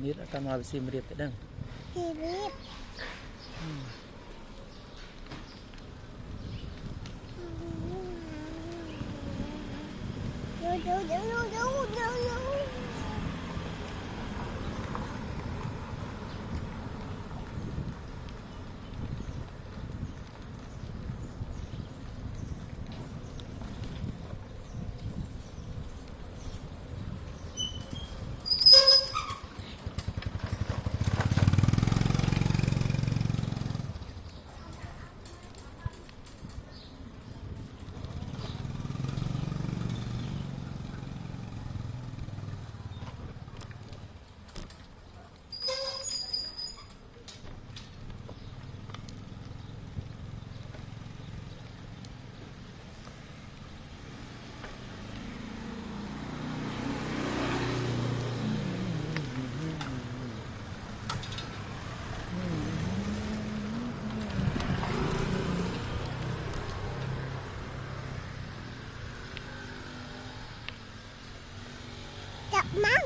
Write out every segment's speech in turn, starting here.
นิดอาการมาไปซีมเรียบไปดังซีเรียบดูจับมั่ง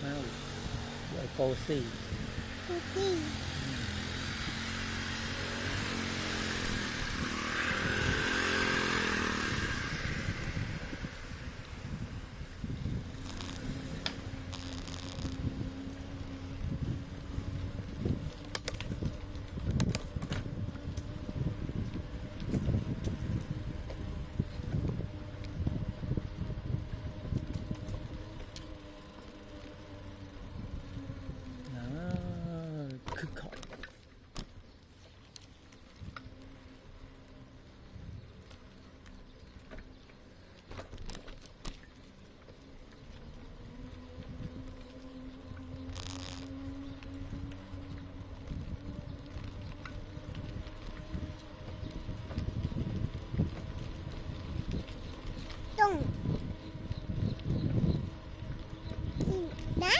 เอาไอโกซี่ดูสิคือเขาต้องได้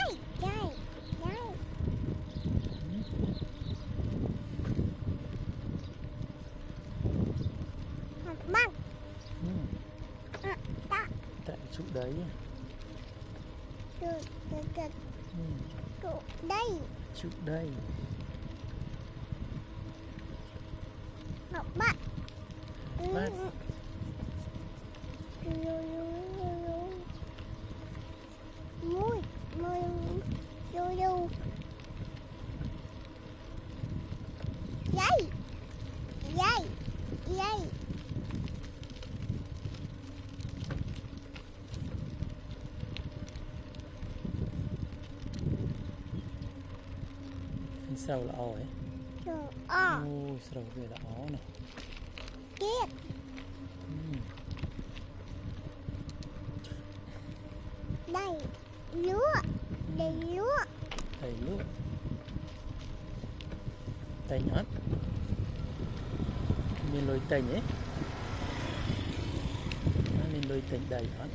มั่งตาแต่ชุดđấyดูได้ชุดđấy học bắt bắt mui dây sao là ỏi ôi sao về là ó này kiết đây lúa đầy lúa tay nhót mình lôi tay nhé mình lôi tay đầy nhót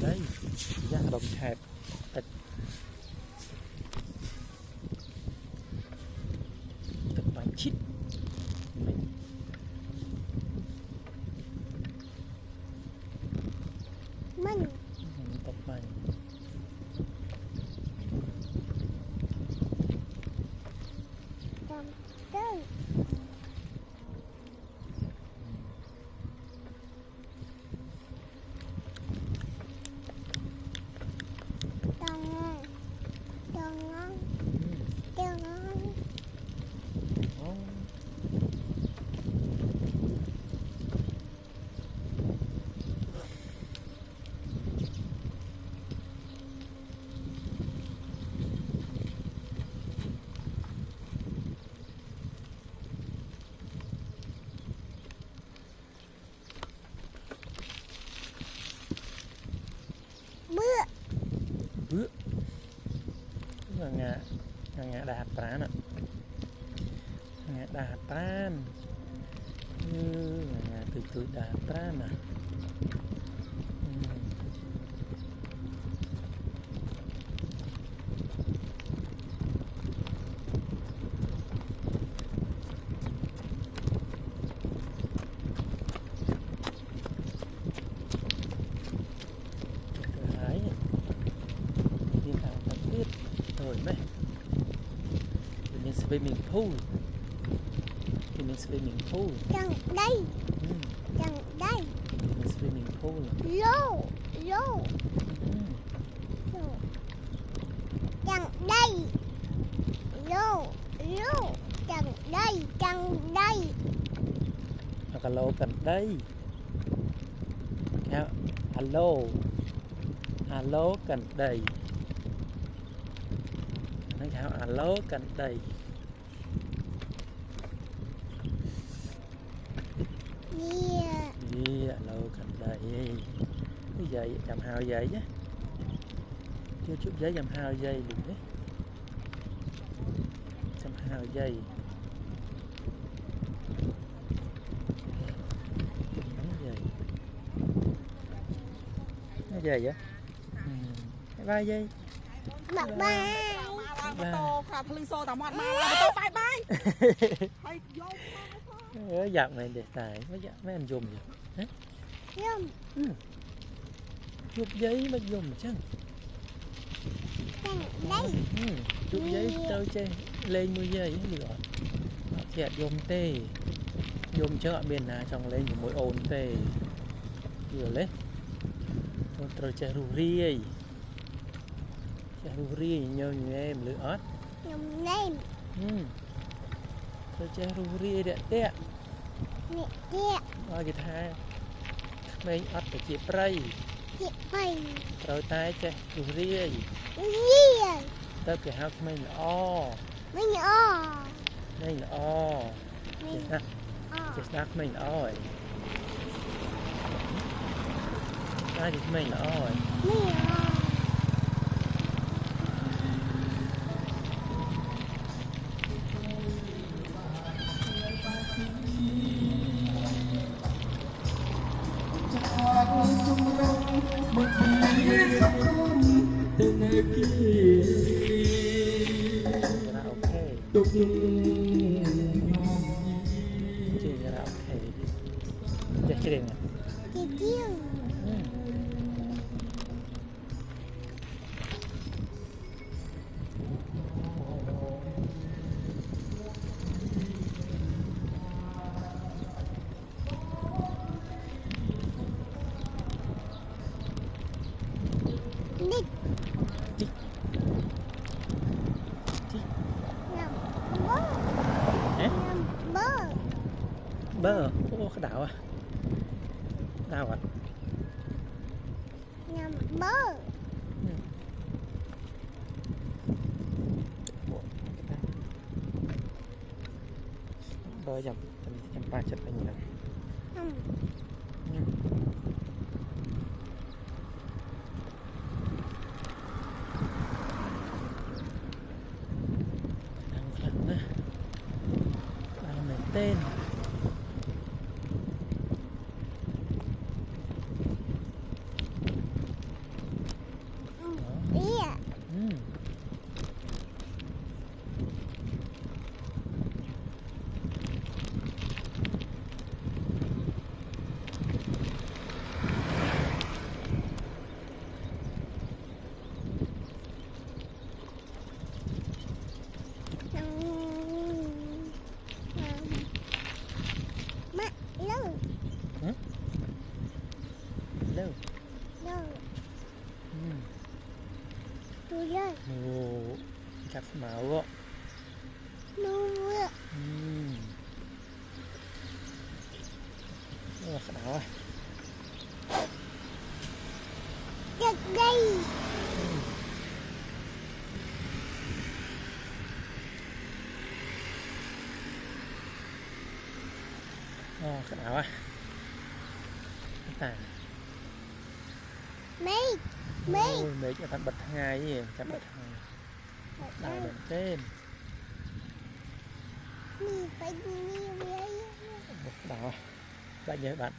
đấy da đồng hẹp thịt bánh chít mình tập bánh cầm cây bữa ngà đạt trán ạ ngà đạt trán ngà từ từ đạt trán à swimming pool swimming pool Chẳng đây. ừ. Chẳng đây. Swimming pool Lô. Lô. ừ. Lô. Chẳng đây. Lô. Lô. Chẳng đây. Chẳng đây. Hoặc là lô cần đây nha. Alo alo cần đây nó chào alo cần đây Yeah. alo cần đây cái giày cầm hào giày nhé chưa chút giấy cầm hào dây liền đấy cầm hào dây nó dày vậy ba giây Bye bye. tô khả phơi xô tao mọt mà tô bye bye hay vô dạo này để tải mấy anh dùng vậy Yum. chụp giấy mà dùng chứ Chẳng đây. chụp giấy tao chơi lên 10 giây được chẹt dùng tê dùng chợ biển nào trong lên những mỗi ồn tê vừa lên tôi chơi rù ri nhiều như em lựa ớt Nhầm nêm. tôi chơi rù ri đẹp tệ Nè tẹ. rồi cái thai mấy ớt để chị prey Chị bày. rồi tay chơi rù ri Yeah. tới cái hao mấy o Mình o. mấy o Mình o. chết nát mấy o ai thì mấy o Mình o. là ok chị là ok chắc chị đừng Chị chiêu. Đích. Nằm bơ. Nằm bơ. bơ ô cái đảo à đau à Nằm bơ. bơ dầm ba chật anh nhỉ tên Yeah. Mắt lâu. đâu Lâu. Tôi đây. ồ chắc máu đó Nuôi. nó là cái đảo à Được đây. cái đảo à cái tàn Mấy. Mấy. ôi mấy cho bạn bật hai gì chặt bật hai đảo đèn tên Mì phải đi với. một đảo à bạn nhớ bạn